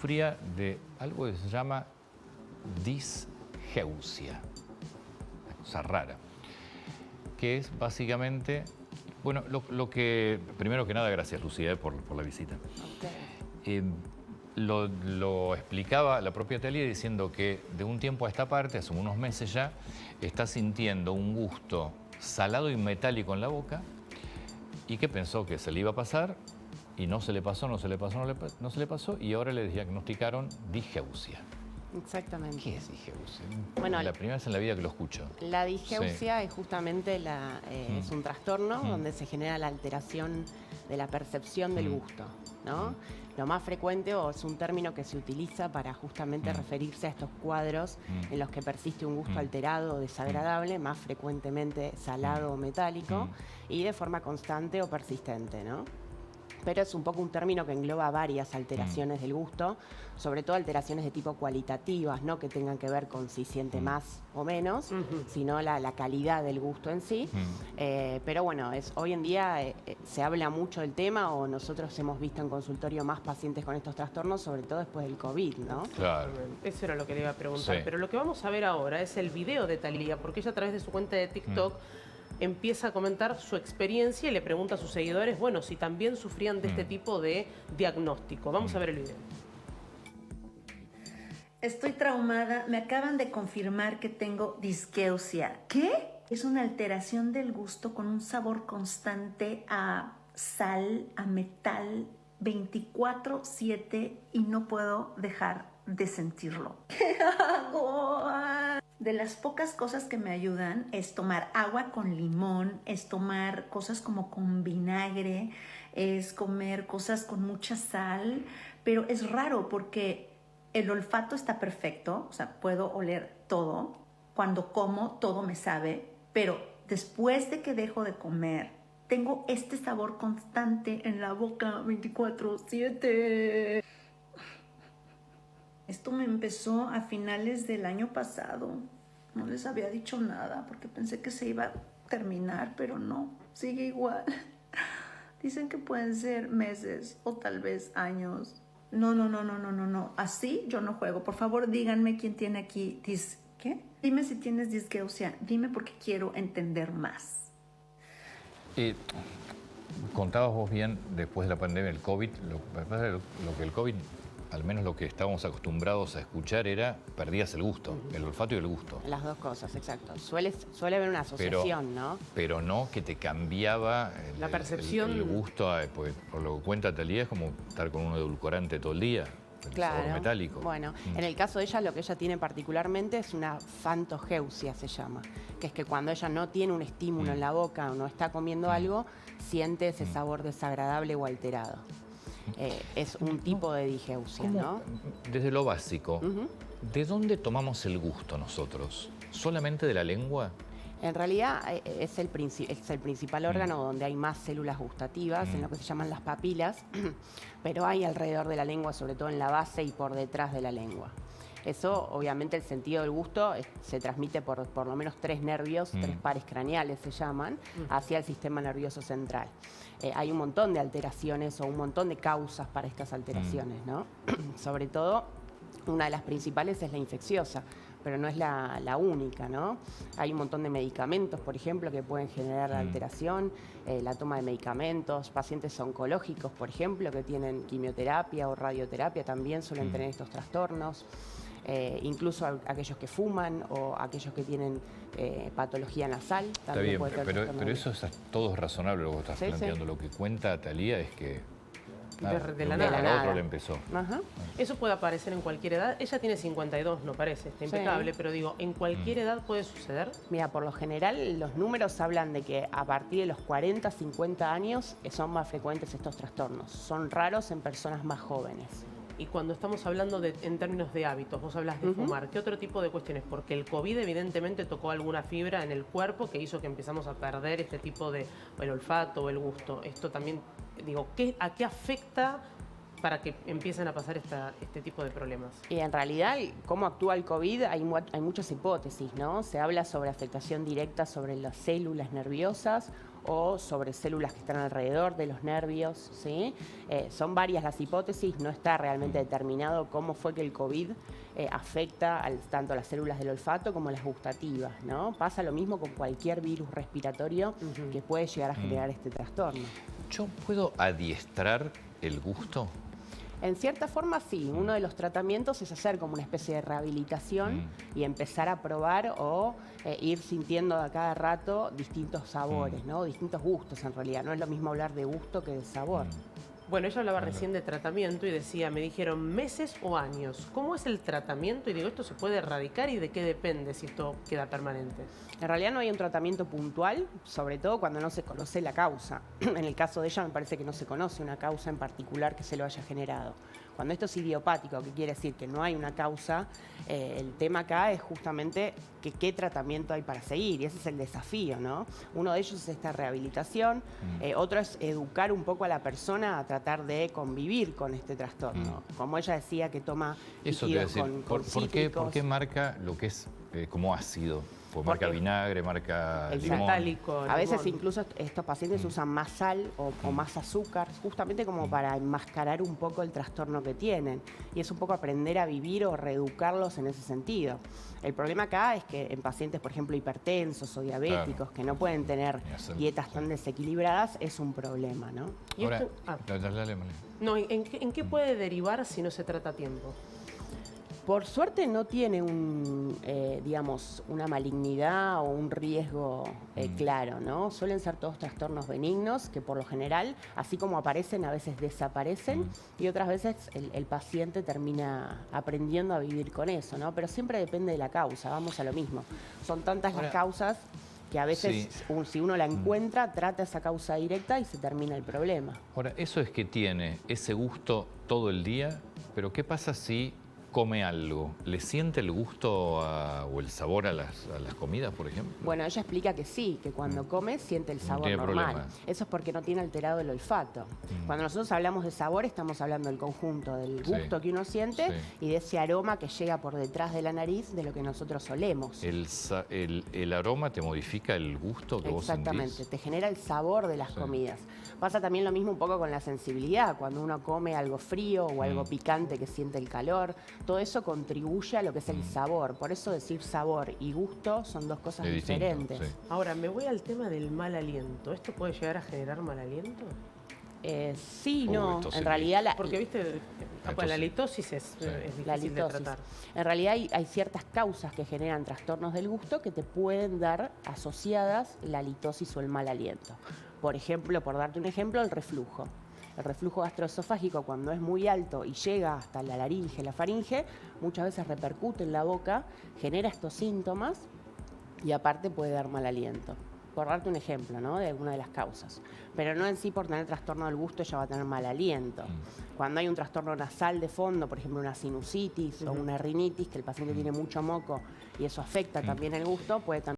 sufría de algo que se llama disgeusia, una cosa rara, que es básicamente, bueno, lo que, primero que nada, gracias Lucía por la visita. Okay. Lo explicaba la propia Thalía diciendo que de un tiempo a esta parte, hace unos meses ya, está sintiendo un gusto salado y metálico en la boca y que pensó que se le iba a pasar y no se le pasó, no se le pasó y ahora le diagnosticaron disgeusia. Exactamente. ¿Qué es disgeusia? Bueno, la primera vez en la vida que lo escucho. La disgeusia es justamente es un trastorno donde se genera la alteración de la percepción del gusto, ¿no? Lo más frecuente, o es un término que se utiliza para justamente referirse a estos cuadros en los que persiste un gusto alterado o desagradable, más frecuentemente salado o metálico, y de forma constante o persistente, ¿no? Pero es un poco un término que engloba varias alteraciones del gusto, sobre todo alteraciones de tipo cualitativas, no que tengan que ver con si siente más o menos, sino la calidad del gusto en sí. Pero bueno, hoy en día se habla mucho del tema, o nosotros hemos visto en consultorio más pacientes con estos trastornos, sobre todo después del COVID, ¿no? Claro. Eso era lo que le iba a preguntar. Sí. Pero lo que vamos a ver ahora es el video de Thalía, porque ella a través de su cuenta de TikTok empieza a comentar su experiencia y le pregunta a sus seguidores, bueno, si también sufrían de este tipo de diagnóstico. Vamos a ver el video. Estoy traumada, me acaban de confirmar que tengo disgeusia. ¿Qué? Es una alteración del gusto con un sabor constante a sal, a metal, 24/7 y no puedo dejar de sentirlo. ¿Qué hago? De las pocas cosas que me ayudan es tomar agua con limón, es tomar cosas como con vinagre, es comer cosas con mucha sal, pero es raro porque el olfato está perfecto, o sea, puedo oler todo. Cuando como, todo me sabe, pero después de que dejo de comer, tengo este sabor constante en la boca 24/7. Esto me empezó a finales del año pasado. No les había dicho nada porque pensé que se iba a terminar, pero no, sigue igual. Dicen que pueden ser meses o tal vez años. No. Así yo no juego. Por favor, díganme quién tiene aquí ¿qué? Dime si tienes disgeusia. Dime porque quiero entender más. Contabas vos bien, después de la pandemia, el COVID, lo que el COVID, al menos lo que estábamos acostumbrados a escuchar era, perdías el gusto, el olfato y el gusto. Las dos cosas, exacto. Suele haber una asociación, ¿no? Pero no que te cambiaba la percepción. el gusto, pues, por lo que cuenta Thalía, es como estar con un edulcorante todo el día. El sabor metálico. Bueno, en el caso de ella, lo que ella tiene particularmente es una fantogeusia, se llama, que es que cuando ella no tiene un estímulo en la boca o no está comiendo algo, siente ese sabor desagradable o alterado. Es un tipo de disgeusia, ¿no? Desde lo básico, ¿de dónde tomamos el gusto nosotros? ¿Solamente de la lengua? En realidad es el principal órgano donde hay más células gustativas, en lo que se llaman las papilas, pero hay alrededor de la lengua, sobre todo en la base y por detrás de la lengua. Eso, obviamente, el sentido del gusto se transmite por lo menos 3 nervios, 3 pares craneales se llaman, hacia el sistema nervioso central. Hay un montón de alteraciones o un montón de causas para estas alteraciones, ¿no? Sobre todo, una de las principales es la infecciosa, pero no es la única, ¿no? Hay un montón de medicamentos, por ejemplo, que pueden generar la alteración, la toma de medicamentos, pacientes oncológicos, por ejemplo, que tienen quimioterapia o radioterapia también suelen tener estos trastornos. Incluso aquellos que fuman o aquellos que tienen patología nasal. Está bien, pero eso es todo razonable lo que estás planteando. Lo que cuenta Thalía es que de la nada. Otro le empezó. Eso puede aparecer en cualquier edad. Ella tiene 52, no parece, está impecable, pero digo, ¿en cualquier edad puede suceder? Mira, por lo general los números hablan de que a partir de los 40, 50 años son más frecuentes estos trastornos. Son raros en personas más jóvenes. Y cuando estamos hablando en términos de hábitos, vos hablas de fumar, ¿qué otro tipo de cuestiones? Porque el COVID evidentemente tocó alguna fibra en el cuerpo que hizo que empezamos a perder este tipo de, el olfato o el gusto. Esto también, digo, ¿a qué afecta para que empiecen a pasar este tipo de problemas? Y en realidad, ¿cómo actúa el COVID? Hay muchas hipótesis, ¿no? Se habla sobre afectación directa sobre las células nerviosas o sobre células que están alrededor de los nervios, ¿sí? Son varias las hipótesis, no está realmente determinado cómo fue que el COVID afecta tanto a las células del olfato como las gustativas, ¿no? Pasa lo mismo con cualquier virus respiratorio que puede llegar a generar este trastorno. ¿Yo puedo adiestrar el gusto? En cierta forma sí, uno de los tratamientos es hacer como una especie de rehabilitación y empezar a probar o ir sintiendo a cada rato distintos sabores, ¿no? Distintos gustos en realidad, no es lo mismo hablar de gusto que de sabor. Bueno, ella hablaba recién de tratamiento y decía, me dijeron meses o años. ¿Cómo es el tratamiento? Y digo, ¿esto se puede erradicar y de qué depende si esto queda permanente? En realidad no hay un tratamiento puntual, sobre todo cuando no se conoce la causa. En el caso de ella me parece que no se conoce una causa en particular que se lo haya generado. Cuando esto es idiopático, que quiere decir que no hay una causa, el tema acá es justamente que qué tratamiento hay para seguir, y ese es el desafío, ¿no? Uno de ellos es esta rehabilitación, otro es educar un poco a la persona a tratar de convivir con este trastorno. Como ella decía, que toma Eso te voy a líquidos decir, con ¿por qué marca lo que es como ácido? Pues marca vinagre, marca limón. Metálico, A veces limón. incluso estos pacientes usan más sal o más azúcar, justamente como para enmascarar un poco el trastorno que tienen. Y es un poco aprender a vivir o reeducarlos en ese sentido. El problema acá es que en pacientes, por ejemplo, hipertensos o diabéticos, que no pueden tener dietas tan desequilibradas, es un problema, ¿no? Y Ahora, esto- dale, Malena. No, ¿en qué puede derivar si no se trata a tiempo? Por suerte no tiene digamos, una malignidad o un riesgo claro, ¿no? Suelen ser todos trastornos benignos que por lo general, así como aparecen, a veces desaparecen y otras veces el paciente termina aprendiendo a vivir con eso, ¿no? Pero siempre depende de la causa, vamos a lo mismo. Son tantas las causas que a veces si uno la encuentra, trata esa causa directa y se termina el problema. Ahora, eso es que tiene ese gusto todo el día, pero ¿qué pasa si come algo? ¿Le siente el gusto o el sabor a las comidas, por ejemplo? Bueno, ella explica que sí, que cuando come siente el sabor tiene normal. problema. Eso es porque no tiene alterado el olfato. Cuando nosotros hablamos de sabor, estamos hablando del conjunto del gusto que uno siente y de ese aroma que llega por detrás de la nariz de lo que nosotros olemos. ¿El aroma te modifica el gusto que vos sentís? Exactamente, te genera el sabor de las comidas. Pasa también lo mismo un poco con la sensibilidad, cuando uno come algo frío o algo picante que siente el calor, todo eso contribuye a lo que es el sabor. Por eso decir sabor y gusto son dos cosas Es distinto, diferentes. sí. Ahora, me voy al tema del mal aliento. ¿Esto puede llegar a generar mal aliento? Sí, no. esto sí. En realidad Porque, viste, la litosis es la difícil de litosis. tratar. En realidad hay ciertas causas que generan trastornos del gusto que te pueden dar asociadas la litosis o el mal aliento. Por ejemplo, por darte un ejemplo, el reflujo. El reflujo gastroesofágico, cuando es muy alto y llega hasta la laringe, la faringe, muchas veces repercute en la boca, genera estos síntomas y aparte puede dar mal aliento. Por darte un ejemplo, ¿no? De alguna de las causas. Pero no en sí por tener trastorno del gusto ella va a tener mal aliento. Cuando hay un trastorno nasal de fondo, por ejemplo una sinusitis o una rinitis, que el paciente tiene mucho moco y eso afecta también el gusto, puede también